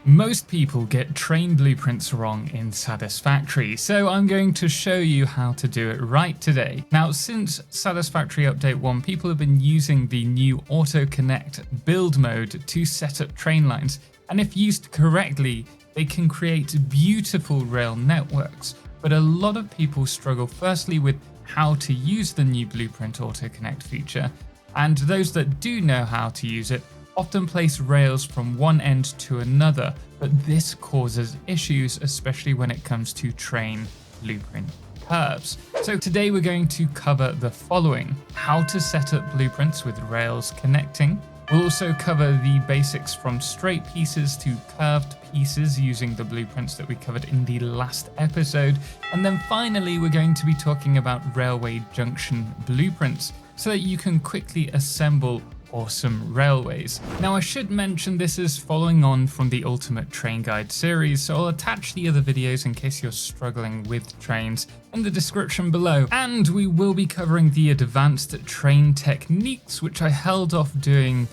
Most people get train blueprints wrong in Satisfactory, so I'm going to show you how to do it right today. Now, since Satisfactory Update 1, people have been using the new Auto Connect build mode to set up train lines, and if used correctly, they can create beautiful rail networks. But a lot of people struggle firstly with how to use the new Blueprint Auto Connect feature, and those that do know how to use it often place rails from one end to another, but this causes issues, especially when it comes to train blueprint curves. So today we're going to cover the following: how to set up blueprints with rails connecting. We'll also cover the basics from straight pieces to curved pieces using the blueprints that we covered in the last episode. And then finally, we're going to be talking about railway junction blueprints so that you can quickly assemble awesome railways. Now, I should mention this is following on from the Ultimate Train Guide series, so I'll attach the other videos in case you're struggling with trains in the description below. And we will be covering the advanced train techniques, which I held off doing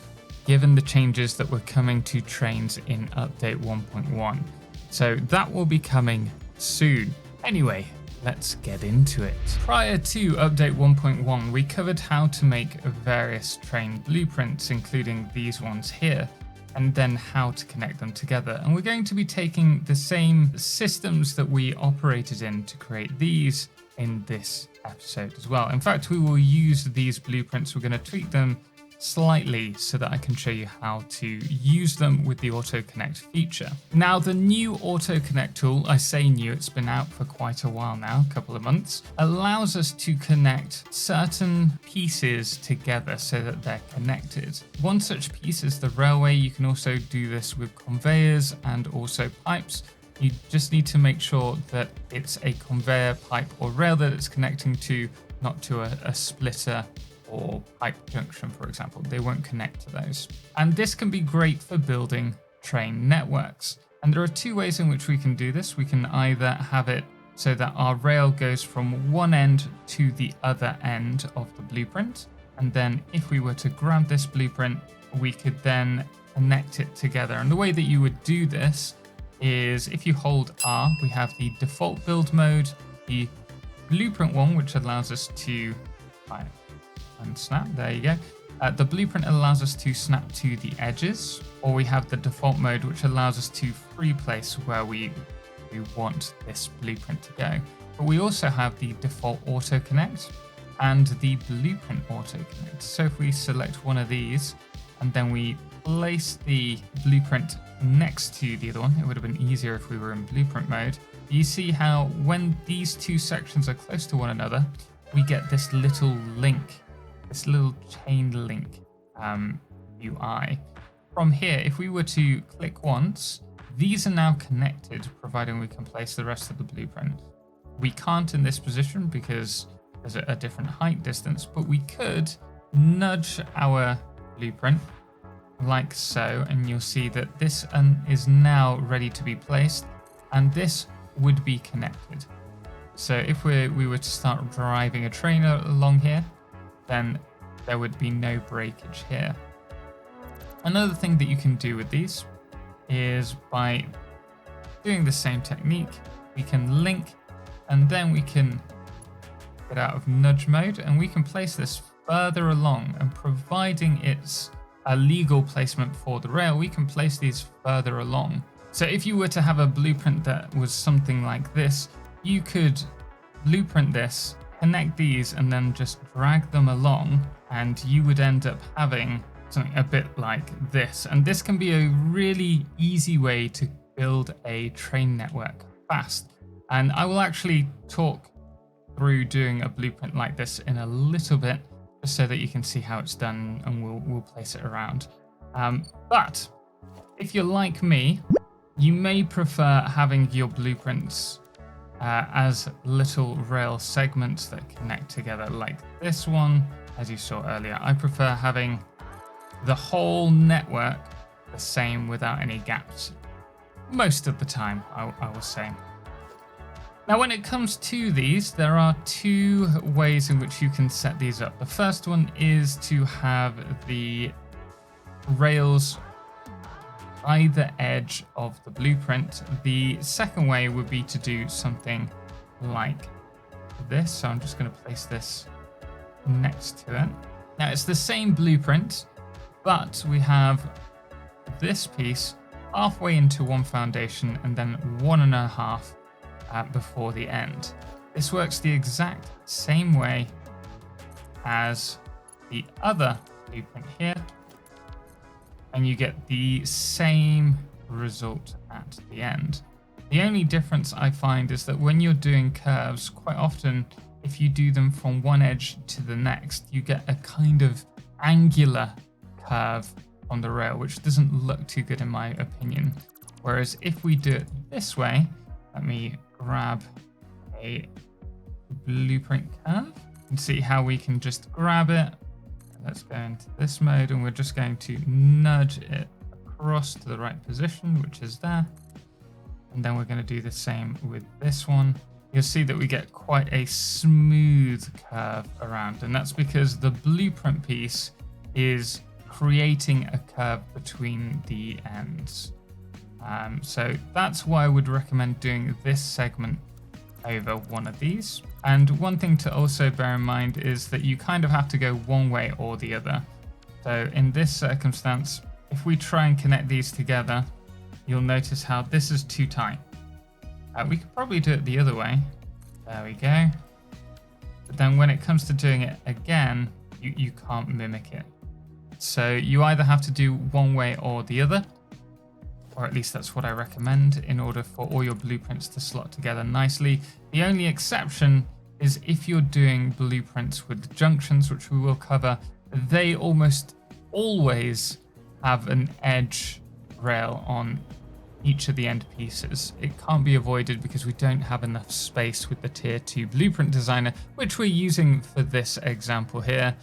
given the changes that were coming to trains in Update 1.1. So that will be coming soon. Anyway, let's get into it. Prior to Update 1.1, we covered how to make various train blueprints, including these ones here, and then how to connect them together. And we're going to be taking the same systems that we operated in to create these in this episode as well. In fact, we will use these blueprints. We're going to tweak them slightly so that I can show you how to use them with the Auto Connect feature. Now, the new Auto Connect tool, I say new, it's been out for quite a while now, a couple of months, allows us to connect certain pieces together so that they're connected. One such piece is the railway. You can also do this with conveyors and also pipes. You just need to make sure that it's a conveyor, pipe, or rail that it's connecting to, not to a splitter or pipe junction, for example. They won't connect to those. And this can be great for building train networks. And there are two ways in which we can do this. We can either have it so that our rail goes from one end to the other end of the blueprint. And then if we were to grab this blueprint, we could then connect it together. And the way that you would do this is if you hold R, we have the default build mode, the blueprint one, which allows us to and snap, there you go. The blueprint allows us to snap to the edges, or we have the default mode, which allows us to free place where we want this blueprint to go. But we also have the default auto connect and the blueprint auto connect. So if we select one of these and then we place the blueprint next to the other one, it would have been easier if we were in blueprint mode. You see how when these two sections are close to one another, we get this little link, this little chain link UI. From here, if we were to click once, these are now connected, providing we can place the rest of the blueprint. We can't in this position because there's a different height distance, but we could nudge our blueprint like so, and you'll see that this is now ready to be placed, and this would be connected. So if we were to start driving a train along here, then there would be no breakage here. Another thing that you can do with these is by doing the same technique, we can link and then we can get out of nudge mode and we can place this further along, and providing it's a legal placement for the rail, we can place these further along. So if you were to have a blueprint that was something like this, you could blueprint this, connect these, and then just drag them along, and you would end up having something a bit like this. And this can be a really easy way to build a train network fast. And I will actually talk through doing a blueprint like this in a little bit, just so that you can see how it's done, and we'll place it around. But if you're like me, you may prefer having your blueprints as little rail segments that connect together like this one, as you saw earlier. I prefer having the whole network the same without any gaps most of the time, I will say. Now, when it comes to these, there are two ways in which you can set these up. The first one is to have the rails either edge of the blueprint. The second way would be to do something like this. So I'm just going to place this next to it. Now it's the same blueprint, but we have this piece halfway into one foundation and then 1.5 before the end. This works the exact same way as the other blueprint here, and you get the same result at the end. The only difference I find is that when you're doing curves, quite often if you do them from one edge to the next, you get a kind of angular curve on the rail, which doesn't look too good in my opinion. Whereas if we do it this way, let me grab a blueprint curve and see how we can just grab it. Let's go into this mode and we're just going to nudge it across to the right position, which is there. And then we're going to do the same with this one. You'll see that we get quite a smooth curve around, and that's because the blueprint piece is creating a curve between the ends. So that's why I would recommend doing this segment over one of these. And one thing to also bear in mind is that you kind of have to go one way or the other. So in this circumstance, if we try and connect these together, you'll notice how this is too tight. We could probably do it the other way. There we go. But then when it comes to doing it again, you can't mimic it. So you either have to do one way or the other, or at least that's what I recommend in order for all your blueprints to slot together nicely. The only exception is if you're doing blueprints with junctions, which we will cover, they almost always have an edge rail on each of the end pieces. It can't be avoided because we don't have enough space with the tier 2 blueprint designer, which we're using for this example here.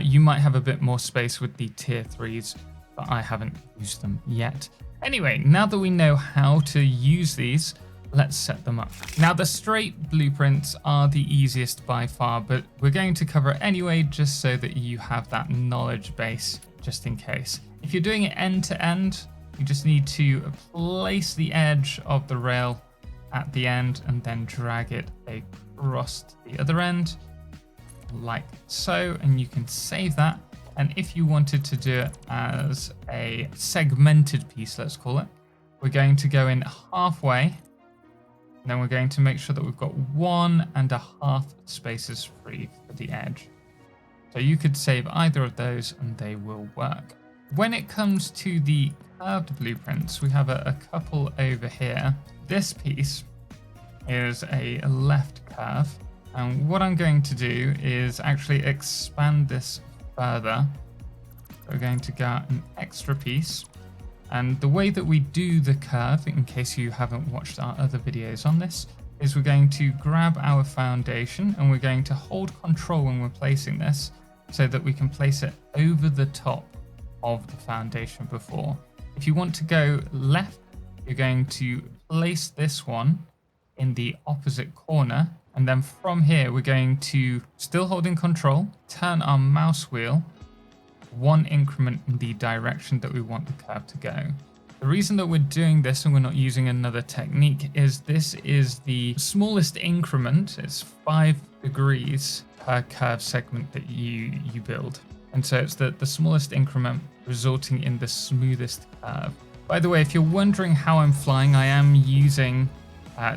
You might have a bit more space with the tier 3s, but I haven't used them yet. Anyway, now that we know how to use these, let's set them up. Now the straight blueprints are the easiest by far, but we're going to cover it anyway, just so that you have that knowledge base just in case. If you're doing it end to end, you just need to place the edge of the rail at the end and then drag it across to the other end like so, and you can save that. And if you wanted to do it as a segmented piece, let's call it, we're going to go in halfway, and then we're going to make sure that we've got 1.5 spaces free for the edge. So you could save either of those and they will work. When it comes to the curved blueprints, we have a couple over here. This piece is a left curve, and what I'm going to do is actually expand this further. We're going to get an extra piece, and the way that we do the curve, in case you haven't watched our other videos on this, is we're going to grab our foundation and we're going to hold control when we're placing this so that we can place it over the top of the foundation before. If you want to go left, you're going to place this one in the opposite corner, and then from here we're going to, still holding control, turn our mouse wheel one increment in the direction that we want the curve to go. The reason that we're doing this and we're not using another technique is this is the smallest increment. It's 5 degrees per curve segment that you build. And so it's the smallest increment resulting in the smoothest curve. By the way, if you're wondering how I'm flying, I am using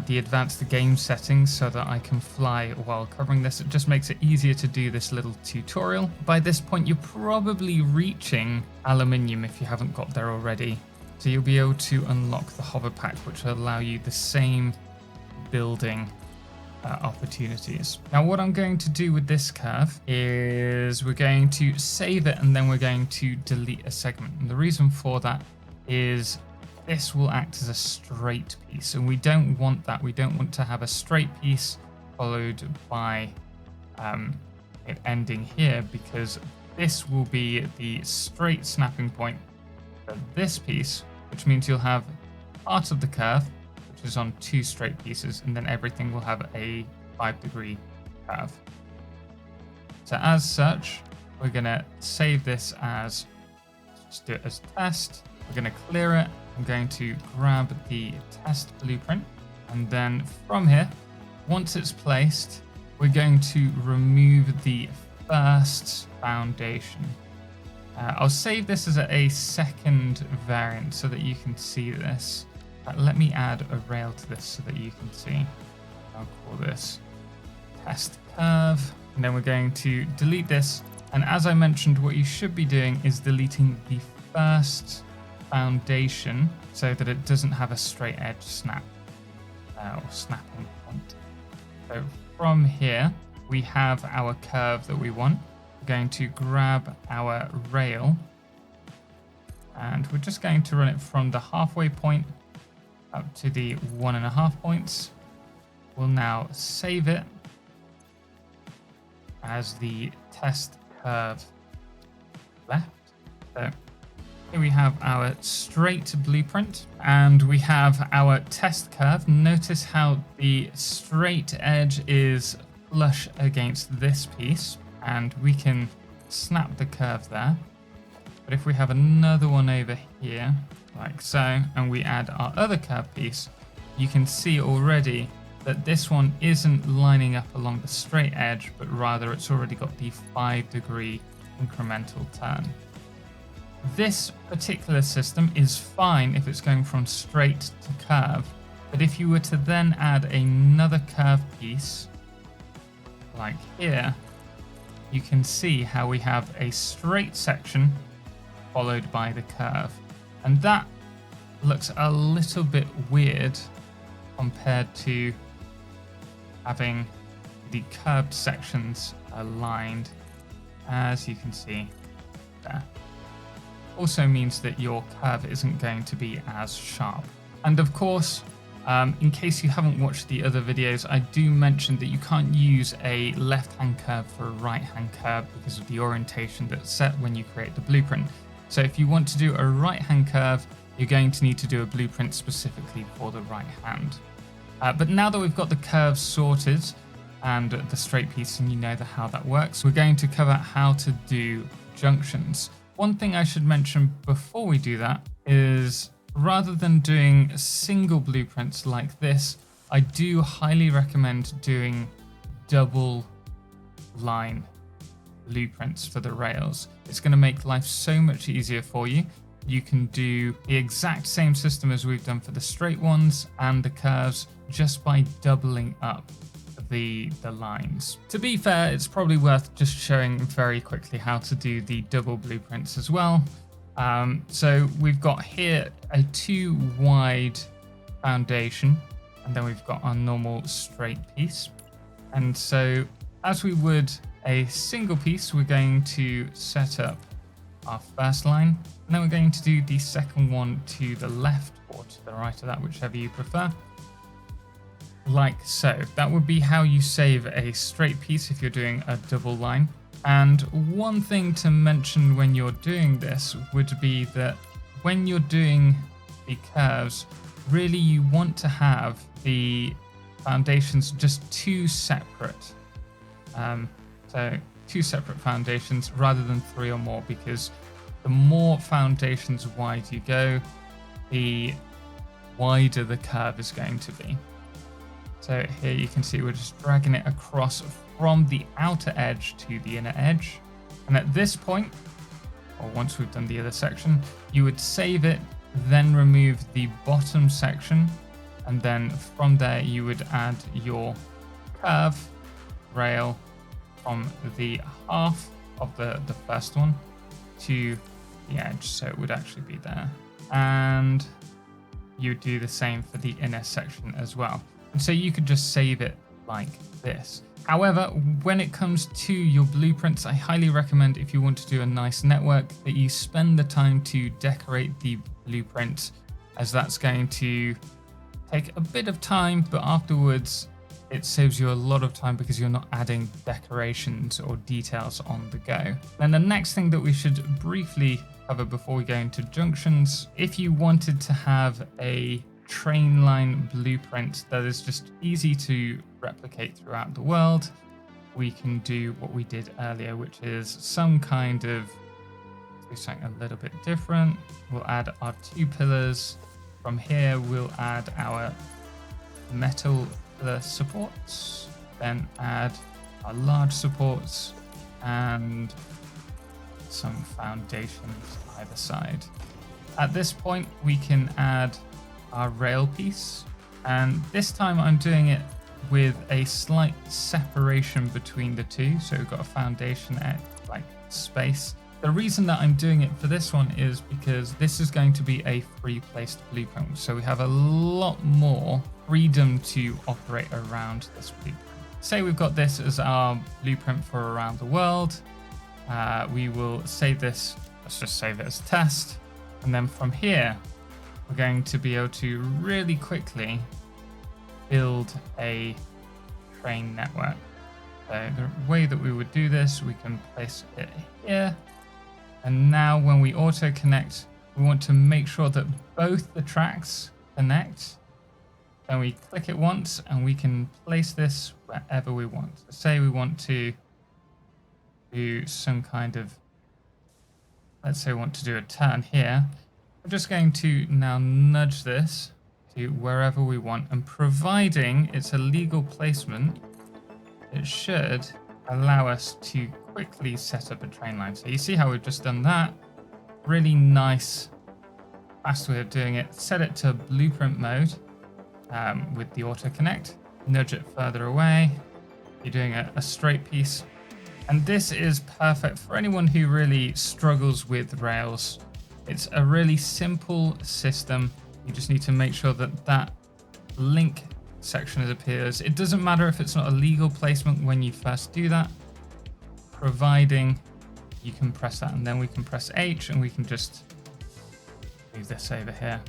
the advanced game settings so that I can fly while covering this. It just makes it easier to do this little tutorial. By this point, you're probably reaching aluminium if you haven't got there already. So you'll be able to unlock the hover pack, which will allow you the same building opportunities. Now what I'm going to do with this curve is we're going to save it and then we're going to delete a segment. And the reason for that is this will act as a straight piece, and we don't want that. We don't want to have a straight piece followed by it ending here, because this will be the straight snapping point for this piece, which means you'll have part of the curve which is on 2 straight pieces, and then everything will have a 5-degree curve. So as such, we're going to save this as, let's just do it as test, We're going to clear it. I'm going to grab the test blueprint. And then from here, once it's placed, we're going to remove the first foundation. I'll save this as a second variant so that you can see this. Let me add a rail to this so that you can see. I'll call this test curve. And then we're going to delete this. And as I mentioned, what you should be doing is deleting the first foundation so that it doesn't have a straight edge snap or snapping point. So from here, we have our curve that we want. We're going to grab our rail and we're just going to run it from the halfway point up to the 1.5 points. We'll now save it as the test curve left. So here we have our straight blueprint and we have our test curve. Notice how the straight edge is flush against this piece and we can snap the curve there. But if we have another one over here like so and we add our other curve piece, you can see already that this one isn't lining up along the straight edge, but rather it's already got the 5-degree incremental turn. This particular system is fine if it's going from straight to curve, but if you were to then add another curve piece, like here, you can see how we have a straight section followed by the curve. And that looks a little bit weird compared to having the curved sections aligned, as you can see there. Also means that your curve isn't going to be as sharp. And of course, in case you haven't watched the other videos, I do mention that you can't use a left-hand curve for a right-hand curve because of the orientation that's set when you create the blueprint. So if you want to do a right-hand curve, you're going to need to do a blueprint specifically for the right hand. But now that we've got the curves sorted and the straight piece and you know how that works, we're going to cover how to do junctions. One thing I should mention before we do that is rather than doing single blueprints like this, I do highly recommend doing double line blueprints for the rails. It's going to make life so much easier for you. You can do the exact same system as we've done for the straight ones and the curves just by doubling up the lines. To be fair, it's probably worth just showing very quickly how to do the double blueprints as well. So we've got here a 2 wide foundation and then we've got our normal straight piece. And so as we would a single piece, we're going to set up our first line and then we're going to do the second one to the left or to the right of that, whichever you prefer. Like so. That would be how you save a straight piece if you're doing a double line. And one thing to mention when you're doing this would be that when you're doing the curves, really you want to have the foundations just two separate. So 2 separate foundations rather than 3 or more, because the more foundations wide you go, the wider the curve is going to be. So here you can see we're just dragging it across from the outer edge to the inner edge. And at this point, or once we've done the other section, you would save it, then remove the bottom section. And then from there, you would add your curve rail from the half of the first one to the edge. So it would actually be there. And you would do the same for the inner section as well. And so you could just save it like this. However, when it comes to your blueprints, I highly recommend, if you want to do a nice network, that you spend the time to decorate the blueprint, as that's going to take a bit of time, but afterwards it saves you a lot of time because you're not adding decorations or details on the go. Then the next thing that we should briefly cover before we go into junctions, if you wanted to have a train line blueprint that is just easy to replicate throughout the world, we can do what we did earlier, which is some kind of do something a little bit different. We'll add our 2 pillars. From here, we'll add our metal pillar supports, then add our large supports and some foundations either side. At this point, we can add our rail piece, and this time I'm doing it with a slight separation between the two, so we've got a foundation at like space. The reason that I'm doing it for this one is because this is going to be a free placed blueprint, so we have a lot more freedom to operate around this blueprint. Say we've got this as our blueprint for around the world. We will save this, let's just save it as test, and then from here we're going to be able to really quickly build a train network. So the way that we would do this, we can place it here. And now when we auto connect, we want to make sure that both the tracks connect. Then we click it once and we can place this wherever we want. So say we want to do some kind of, let's say we want to do a turn here. We're just going to now nudge this to wherever we want, and providing it's a legal placement, it should allow us to quickly set up a train line. So you see how we've just done that. Really nice, fast way of doing it. Set it to blueprint mode with the auto connect. Nudge it further away. You're doing a straight piece. And this is perfect for anyone who really struggles with rails. It's a really simple system. You just need to make sure that that link section appears. It doesn't matter if it's not a legal placement when you first do that, providing you can press that, and then we can press H and we can just move this over here.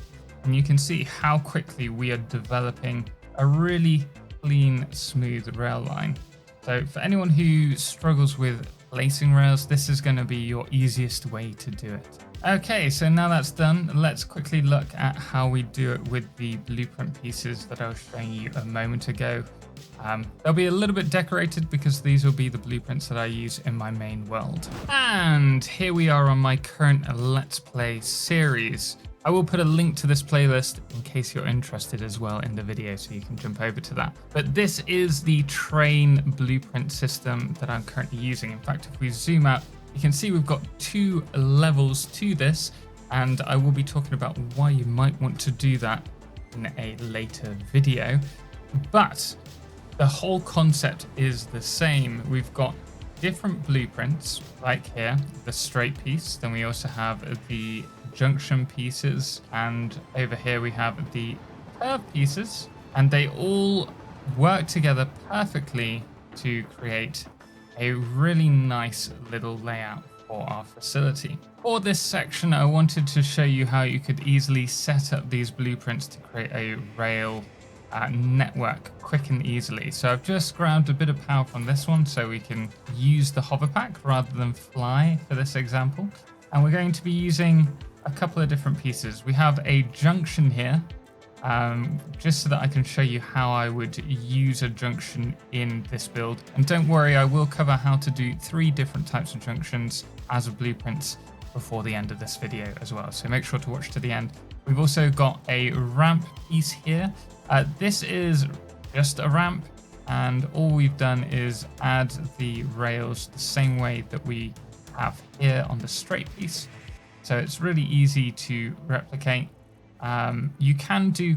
And you can see how quickly we are developing a really clean, smooth rail line. So for anyone who struggles with placing rails, this is going to be your easiest way to do it. Okay, so now that's done, let's quickly look at how we do it with the blueprint pieces that I was showing you a moment ago. They'll be a little bit decorated because these will be the blueprints that I use in my main world. And here we are on my current Let's Play series. I will put a link to this playlist in case you're interested as well in the video, so you can jump over to that. But this is the train blueprint system that I'm currently using. In fact, if we zoom out, you can see we've got 2 levels to this, and I will be talking about why you might want to do that in a later video. But the whole concept is the same. We've got different blueprints, like here, the straight piece. Then we also have the junction pieces, and over here we have the curve pieces, and they all work together perfectly to create a really nice little layout for our facility. For this section, I wanted to show you how you could easily set up these blueprints to create a rail network quick and easily. So I've just grabbed a bit of power from this one so we can use the hover pack rather than fly for this example. And we're going to be using a couple of different pieces. We have a junction here, just so that I can show you how I would use a junction in this build. And don't worry, I will cover how to do 3 different types of junctions as a blueprints before the end of this video as well. So make sure to watch to the end. We've also got a ramp piece here. This is just a ramp, and all we've done is add the rails the same way that we have here on the straight piece. So it's really easy to replicate. You can do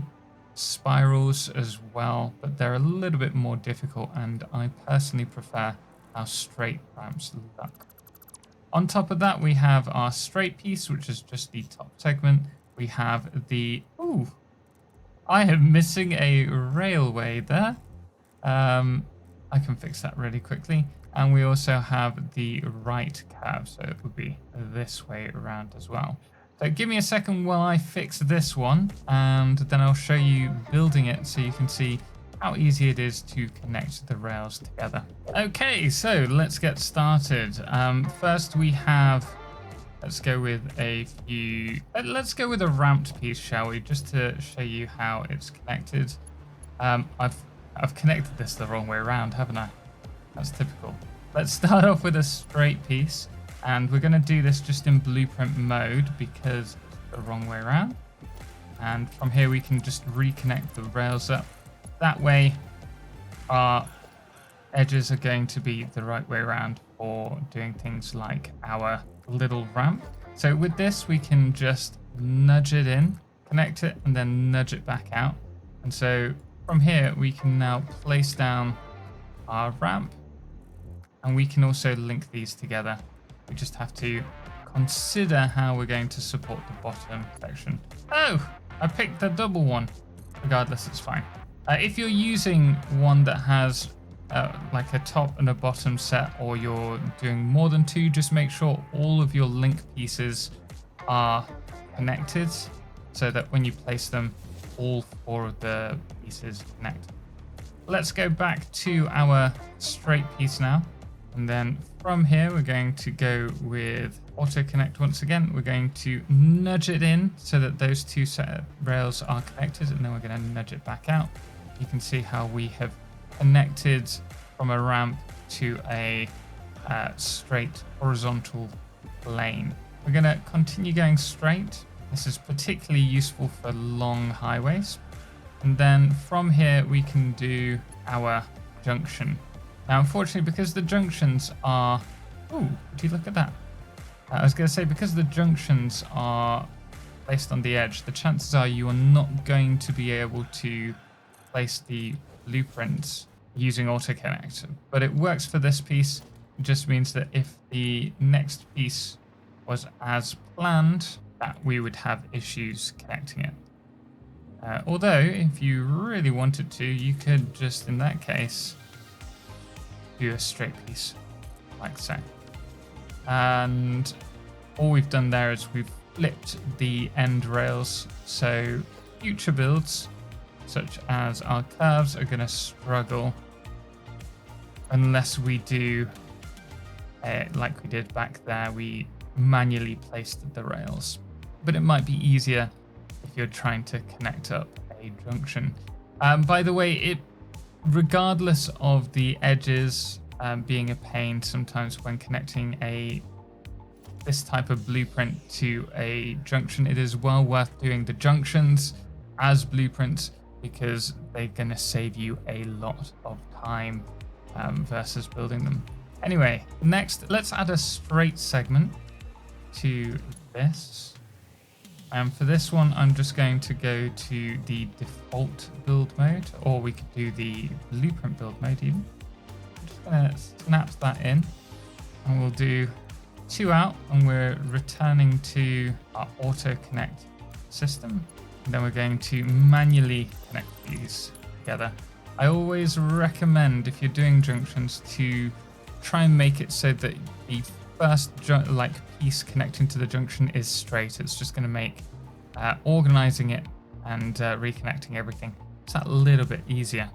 spirals as well, but they're a little bit more difficult, and I personally prefer our straight ramps look. On top of that, we have our straight piece, which is just the top segment. We have the... Ooh, I am missing a railway there. I can fix that really quickly. And we also have the right curve, so it would be this way around as well. So give me a second while I fix this one, and then I'll show you building it so you can see how easy it is to connect the rails together. Okay, so let's get started. First we have, let's go with a ramped piece, shall we, just to show you how it's connected. I've connected this the wrong way around, haven't I? That's typical. Let's start off with a straight piece. And we're going to do this just in blueprint mode because it's the wrong way around. And from here we can just reconnect the rails up. That way our edges are going to be the right way around for doing things like our little ramp. So with this we can just nudge it in, connect it, and then nudge it back out. And so from here we can now place down our ramp, and we can also link these together. We just have to consider how we're going to support the bottom section. Oh, I picked the double one. Regardless, it's fine. If you're using one that has like a top and a bottom set, or you're doing more than two, just make sure all of your link pieces are connected so that when you place them, all four of the pieces connect. Let's go back to our straight piece now. And then from here, we're going to go with auto connect once again. We're going to nudge it in so that those two set rails are connected, and then we're going to nudge it back out. You can see how we have connected from a ramp to a straight horizontal plane. We're going to continue going straight. This is particularly useful for long highways. And then from here, we can do our junction. Now, unfortunately, because the junctions are... Oh, would you look at that? I was going to say, because the junctions are placed on the edge, the chances are you are not going to be able to place the blueprints using AutoConnect. But it works for this piece. It just means that if the next piece was as planned, that we would have issues connecting it. Although, if you really wanted to, you could just, in that case, do a straight piece like so. And all we've done there is we've flipped the end rails, so future builds such as our curves are going to struggle unless we do like we did back there, we manually placed the rails. But it might be easier if you're trying to connect up a junction. By the way, regardless of the edges being a pain sometimes when connecting this type of blueprint to a junction, it is well worth doing the junctions as blueprints because they're going to save you a lot of time versus building them. Anyway, next, let's add a straight segment to this. And for this one, I'm just going to go to the default build mode, or we could do the blueprint build mode even. I'm just going to snap that in, and we'll do 2 out, and we're returning to our auto connect system. And then we're going to manually connect these together. I always recommend, if you're doing junctions, to try and make it so that the first piece connecting to the junction is straight. It's just going to make organizing it and reconnecting everything just that little bit easier.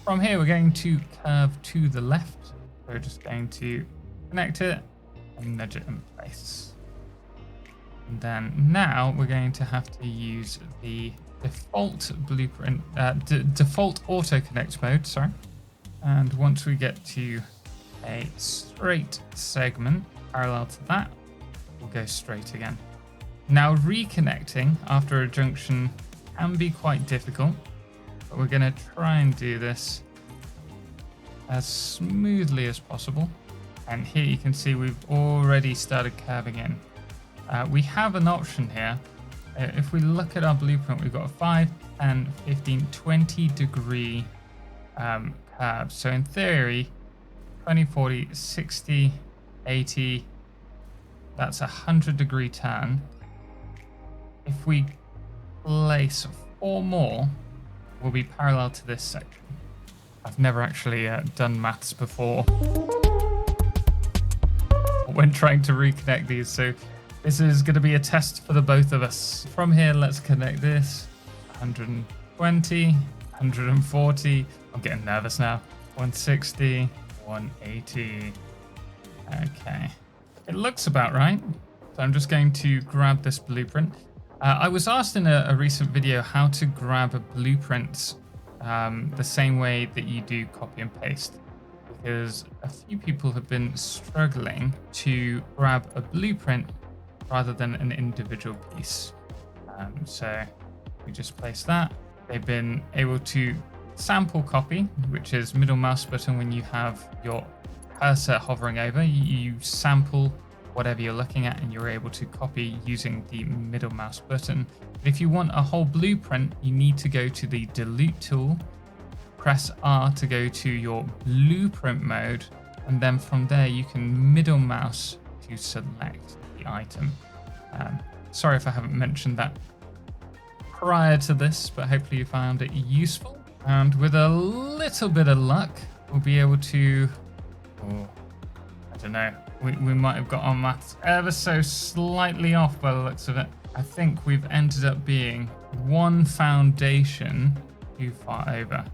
From here, we're going to curve to the left. We're just going to connect it and nudge it in place. And then now we're going to have to use the default blueprint, default auto connect mode, sorry. And once we get to a straight segment parallel to that, we'll go straight again. Now reconnecting after a junction can be quite difficult, but we're going to try and do this as smoothly as possible. And here you can see we've already started curving in. We have an option here. If we look at our blueprint, we've got a 5, 10, 15, 20 degree curve. So in theory, 20, 40, 60, 80, that's a 100-degree turn. If we place 4 more, we'll be parallel to this section. I've never actually done maths before when trying to reconnect these, so this is going to be a test for the both of us. From here, let's connect this. 120, 140, I'm getting nervous now. 160, 180. Okay, it looks about right. So I'm just going to grab this blueprint. I was asked in a recent video how to grab a blueprint the same way that you do copy and paste, because a few people have been struggling to grab a blueprint rather than an individual piece. So we just place that. They've been able to sample copy, which is middle mouse button. When you have your cursor hovering over, you sample whatever you're looking at and you're able to copy using the middle mouse button. If you want a whole blueprint, you need to go to the delete tool, press R to go to your blueprint mode, and then from there you can middle mouse to select the item. Sorry if I haven't mentioned that prior to this, but hopefully you found it useful. And with a little bit of luck, we'll be able to, I don't know, we might have got our maths ever so slightly off by the looks of it. I think we've ended up being one foundation too far over.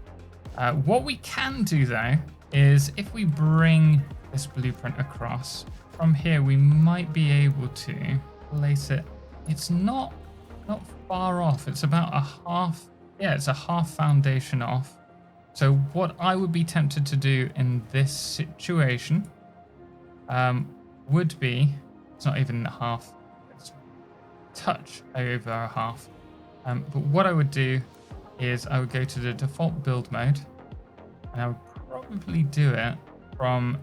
What we can do though, is if we bring this blueprint across, from here we might be able to place it. It's not far off. It's about a half, it's a half foundation off. So what I would be tempted to do in this situation would be, it's not even a half, it's touch over a half. But what I would do is I would go to the default build mode, and I would probably do it from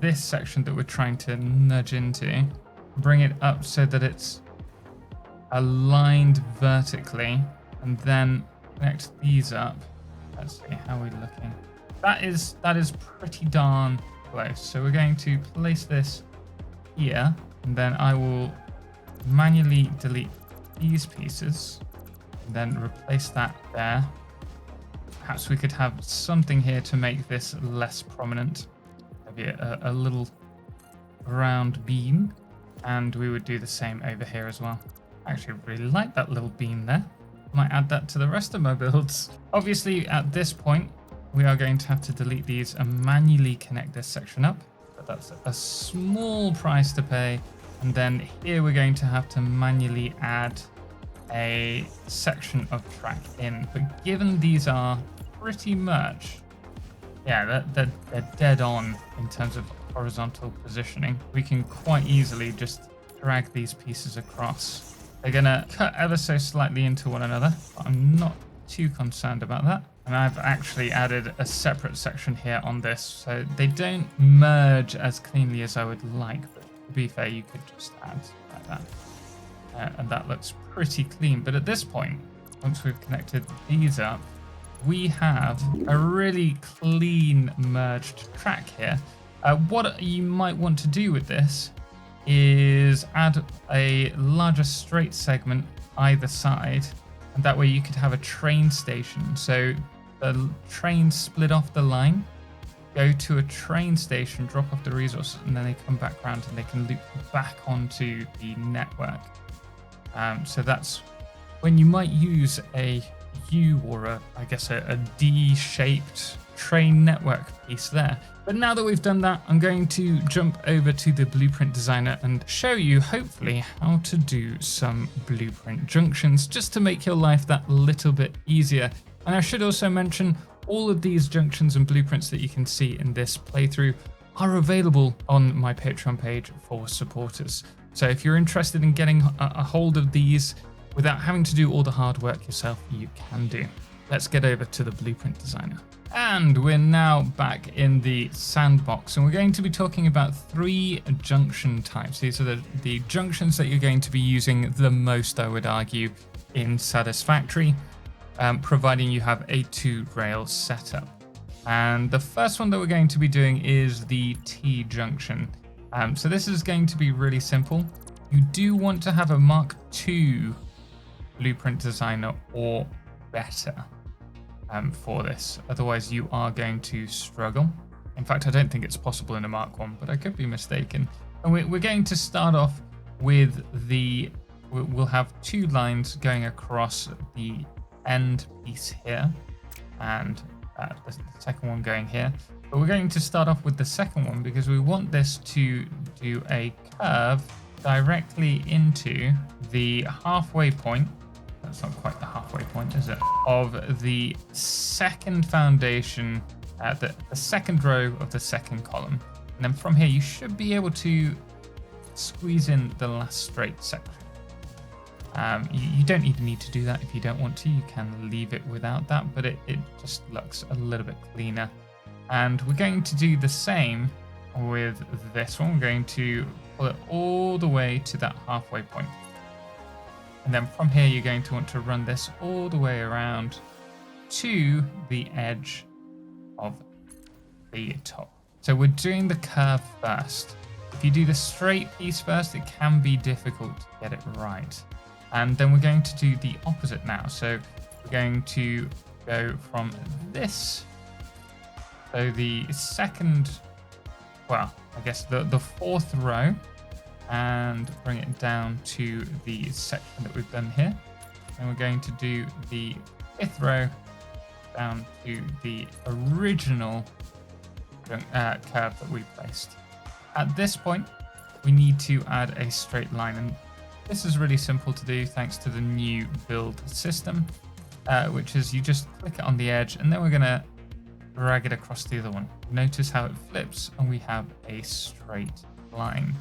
this section that we're trying to nudge into, bring it up so that it's aligned vertically, and then connect these up. Let's see, how are we looking? That is pretty darn close. So we're going to place this here, and then I will manually delete these pieces, and then replace that there. Perhaps we could have something here to make this less prominent. Maybe a little round beam, and we would do the same over here as well. I actually really like that little beam there. Might add that to the rest of my builds. Obviously, at this point, we are going to have to delete these and manually connect this section up. But that's a small price to pay. And then here we're going to have to manually add a section of track in. But given these are pretty much, yeah, they're dead on in terms of horizontal positioning, we can quite easily just drag these pieces across. They're gonna cut ever so slightly into one another, but I'm not too concerned about that. And I've actually added a separate section here on this, so they don't merge as cleanly as I would like, but to be fair, you could just add like that. And that looks pretty clean. But at this point, once we've connected these up, we have a really clean merged track here. What you might want to do with this is add a larger straight segment either side, and that way you could have a train station. So the train split off the line, go to a train station, drop off the resources, and then they come back around and they can loop back onto the network. So that's when you might use a U or I guess a D-shaped train network piece there. But now that we've done that, I'm going to jump over to the blueprint designer and show you hopefully how to do some blueprint junctions just to make your life that little bit easier. And I should also mention all of these junctions and blueprints that you can see in this playthrough are available on my Patreon page for supporters. So if you're interested in getting a hold of these without having to do all the hard work yourself, you can do. Let's get over to the blueprint designer. And we're now back in the sandbox, and we're going to be talking about 3 junction types. These are the junctions that you're going to be using the most, I would argue, in Satisfactory, providing you have a 2-rail setup. And the first one that we're going to be doing is the T junction. So this is going to be really simple. You do want to have a Mark II blueprint designer or better for this. Otherwise, you are going to struggle. In fact, I don't think it's possible in a Mark 1, but I could be mistaken. And we're going to start off with we'll have 2 lines going across the end piece here, and the second one going here. But we're going to start off with the second one because we want this to do a curve directly into the halfway point. That's not quite the halfway point, is it? Of the second foundation the second row of the second column. And then from here, you should be able to squeeze in the last straight section. You don't even need to do that if you don't want to. You can leave it without that, but it just looks a little bit cleaner. And we're going to do the same with this one. We're going to pull it all the way to that halfway point. And then from here, you're going to want to run this all the way around to the edge of the top. So we're doing the curve first. If you do the straight piece first, it can be difficult to get it right. And then we're going to do the opposite now. So we're going to go from this, so the second, well, I guess the fourth row, and bring it down to the section that we've done here. And we're going to do the fifth row down to the original curve that we placed. At this point, we need to add a straight line, and this is really simple to do thanks to the new build system, which is you just click it on the edge, and then we're going to drag it across the other one. Notice how it flips, and we have a straight line.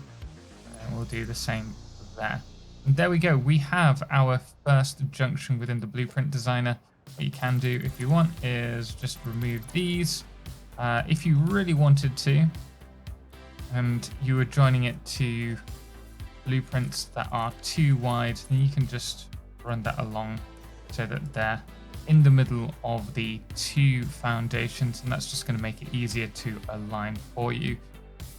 And we'll do the same there. And there we go. We have our first junction within the Blueprint Designer. What you can do if you want is just remove these. If you really wanted to, and you were joining it to blueprints that are too wide, then you can just run that along so that they're in the middle of the two foundations, and that's just going to make it easier to align for you.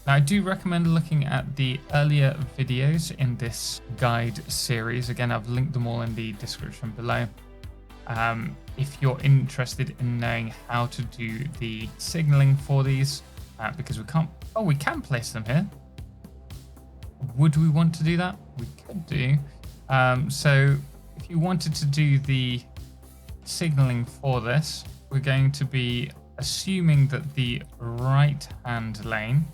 Now, I do recommend looking at the earlier videos in this guide series. Again, I've linked them all in the description below. If you're interested in knowing how to do the signaling for these, because we can place them here. Would we want to do that? We could do. So if you wanted to do the signaling for this, we're going to be assuming that the right hand lane,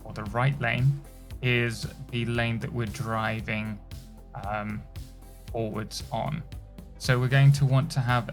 or the right lane, is the lane that we're driving forwards on. So we're going to want to have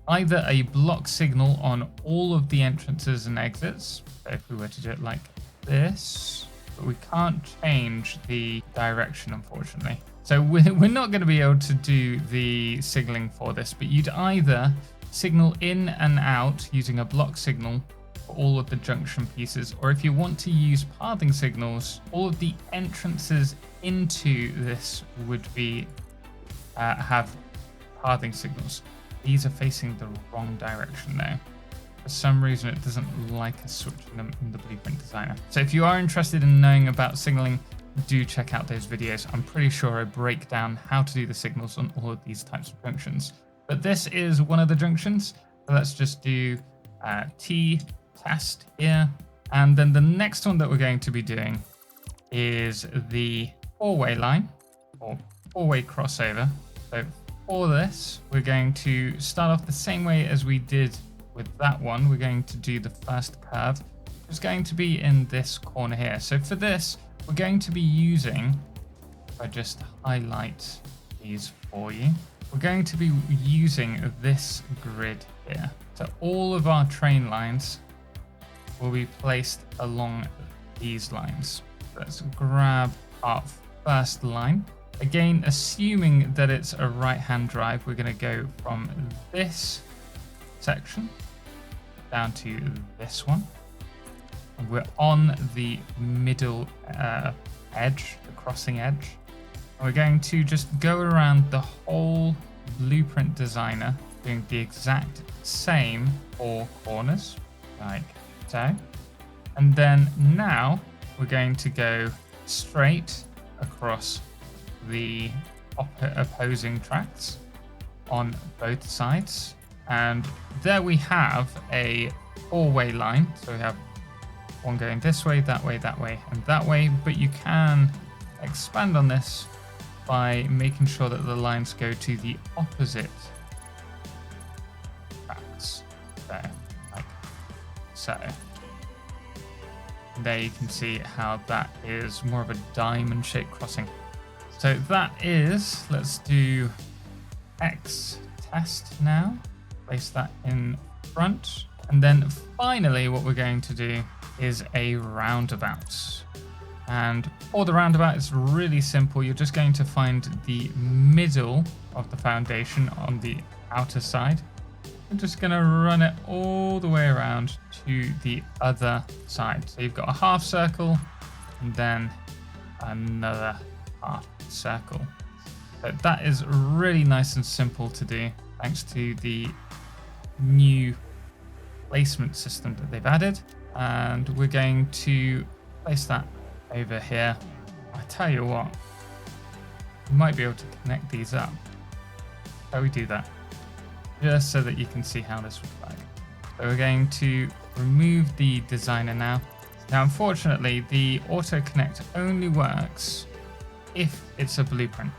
either a block signal on all of the entrances and exits. So if we were to do it like this, but we can't change the direction, unfortunately. So we're not going to be able to do the signaling for this, but you'd either signal in and out using a block signal for all of the junction pieces, or if you want to use pathing signals, all of the entrances into this would be have pathing signals. These are facing the wrong direction now. For some reason, it doesn't like us switching them in the Blueprint Designer. So if you are interested in knowing about signaling, do check out those videos. I'm pretty sure I break down how to do the signals on all of these types of junctions. But this is one of the junctions. So let's just do T test here. And then the next one that we're going to be doing is the four-way line, or four-way crossover. So for this, we're going to start off the same way as we did with that one. We're going to do the first curve. It's going to be in this corner here. So for this, we're going to be using, if I just highlight these for you, we're going to be using this grid here. So all of our train lines will be placed along these lines. Let's grab our first line. Again, assuming that it's a right-hand drive, we're going to go from this section down to this one. And we're on the middle edge, the crossing edge. And we're going to just go around the whole Blueprint Designer, doing the exact same four corners, like so. And then now we're going to go straight across the opposing tracks on both sides, and there we have a four-way line. So we have one going this way, that way, that way, and that way, but you can expand on this by making sure that the lines go to the opposite tracks there, like so. And there you can see how that is more of a diamond-shaped crossing. So that is, let's do X test now. Place that in front, And then finally, what we're going to do is a roundabout. And for the roundabout, it's really simple. You're just going to find the middle of the foundation on the outer side. I'm just going to run it all the way around to the other side. So you've got a half circle and then another half circle. So that is really nice and simple to do thanks to the new placement system that they've added. And we're going to place that over here. I tell you what, we might be able to connect these up. How we do that? Just so that you can see how this looks like. So we're going to remove the designer now. Now, unfortunately, the auto connect only works if it's a blueprint.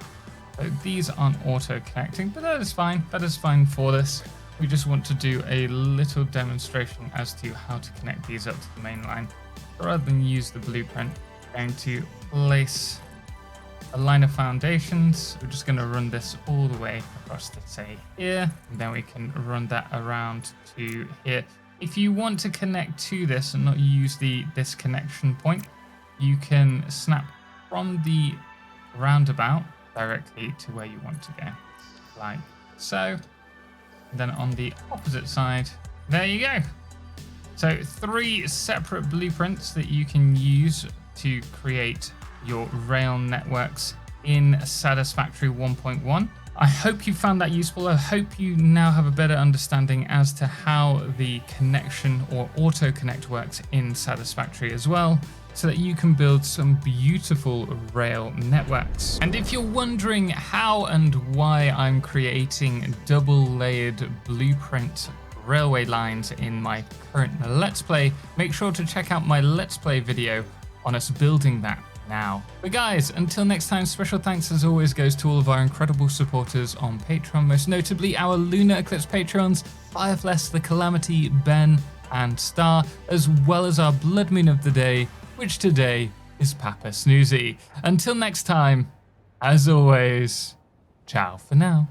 So these aren't auto connecting, but that is fine. That is fine for this. We just want to do a little demonstration as to how to connect these up to the main line. Rather than use the blueprint, we're going to place a line of foundations. We're just going to run this all the way across to say here, and then we can run that around to here. If you want to connect to this and not use this connection point, you can snap from the roundabout directly to where you want to go, like so. And then on the opposite side, there you go. So 3 separate blueprints that you can use to create your rail networks in Satisfactory 1.1. I hope you found that useful. I hope you now have a better understanding as to how the connection or auto connect works in Satisfactory as well, so that you can build some beautiful rail networks. And if you're wondering how and why I'm creating double layered blueprint railway lines in my current Let's Play, make sure to check out my Let's Play video on us building that now. But guys, until next time, special thanks as always goes to all of our incredible supporters on Patreon, most notably our Lunar Eclipse patrons, Firefless, The Calamity, Ben, and Star, as well as our Blood Moon of the Day, which today is Papa Snoozy. Until next time, as always, ciao for now.